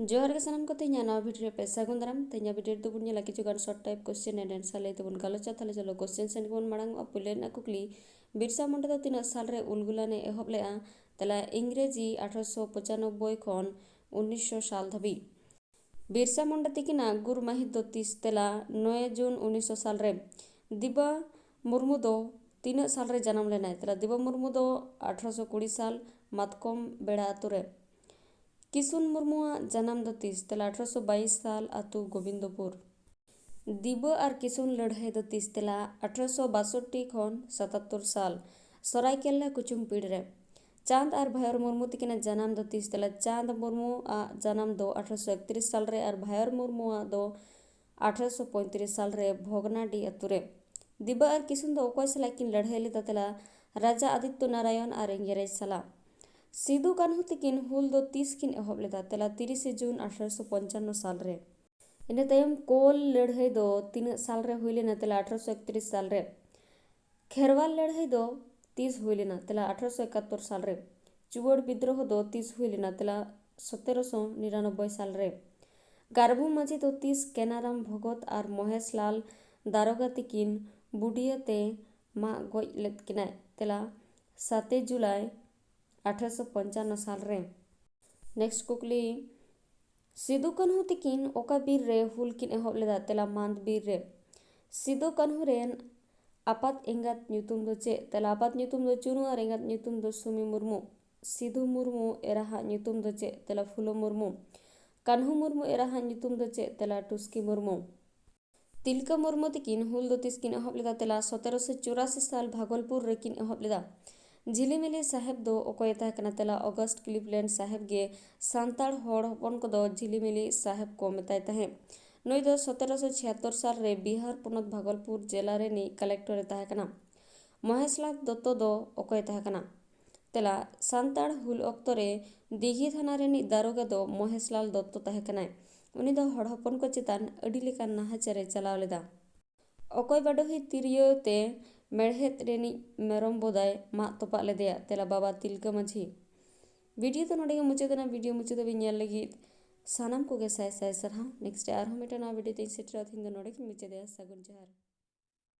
जोहार के सानाम को तेहना नवा भिडियो पे सागुन दाराम तेहना भिडियो तो बुन नेला किछु गान short type question and answer ले तबन गालोचा थाले चलो क्वेश्चन सेंड बन मांग पुले ना कुकली बिरसा मुंडा दो तीना साल रे उलगुलाने एहब लेआ तला इंग्रेजी 1895 खन 1900 साल धबी बिरसा मुंडा तिकिना गुर माहित दो 30 तला 9 जून 1900 साल रे दिबा मुर्मू दो 3 साल रे जन्म लेना तला दिबा मुर्मू दो 1820 साल मातकम बेड़ा आतुरे किसुन मुर्मुआ जन्म दो 30 तला 1822 साल आतु गोविंदपुर दिबो और किसुन लड़ाई दो 30 तला 1862 खन 77 साल सरायकेला कुचुम पीड़ रे चांद और भायर मुर्मू तिकिना जन्म दो 30 तला चांद मुर्मू जन्म दो 1831 साल रे और भायर मुर्मू दो 1835 साल रे भोगनाडी अतुरे दिबा और किसुन दो ओकय सला किन लड़ाई लेदा तला राजा आदित्य नारायण और इंगरेज सला सिदु कान्हू तिकिन हुल दो 30 किन एहब लेदा तला 30 जून 1855 साल रे इने तयम कोल लड़ाई दो 3 साल रे हुई लेना तला 1831 साल रे खेरवाल लड़ाई दो 30 हुई लेना तला 1871 साल रे चुवड़ विद्रोह दो 30 हुई लेना तला 1799 साल रे गारबू माझी दो 30 केनाराम भगत और महेश लाल दारोगा तिकिन बुढ़ियाते मा गoj लेद किनाय तला 7 जुलाई 1855 साल रे नेक्स्ट कुकली सिदु कान्हू तिकिन ओका बीर रे हुल किन एहब लेदा तला मांद बीर रे सिदु कान्हू रेन आपात एंगात ᱧᱩᱛᱩᱢ दो चे तला आपात ᱧᱩᱛᱩᱢ दो चुनु और एंगात ᱧᱩᱛᱩᱢ दो सुमी मुर्मू सिदु मुर्मू एराहा ᱧᱩᱛᱩᱢ दो चे तला फुलो मुर्मू कान्हू मुर्मू एराहा ᱧᱩᱛᱩᱢ दो चे तला टुस्की मुर्मू तिलका मुर्मू तिकिन हुल दो 30 किन एहब लेदा तला 1784 साल भागलपुर रे किन एहब लेदा झिलिमिली साहेब दो ओकय तहकना तला अगस्ट क्लिवलैंड साहेब गे सांताड़ होड़ हपन को दो झिलिमिली साहेब को मेताय तहे नई दो 1776 साल रे बिहार पुनत भागलपुर जिला रे नि कलेक्टर तहकना महेशलाल दत्तो दो ओकय तहकना तला सांताड़ हुल अक्तो रे दिघी थाना रे नि दारोगा दो महेशलाल दत्तो तहकना उनी दो होड़ हपन को चेतान अडी लेकान नाहाचारे चलाव लेदा ओकय बाडोही तिरियो ते मेड़हेत रेनी मेरम बोदाय मा तोपा लेदेया तेला बाबा तिलका माझी वीडियो तो नोडे मुचादेना वीडियो मुचादे नेल लगित सानाम को गे साय साय सरहा नेक्स्ट आर हम एटा ना वीडियो ते सेटरा थिंग नोडे मुचादे सागुन जहर।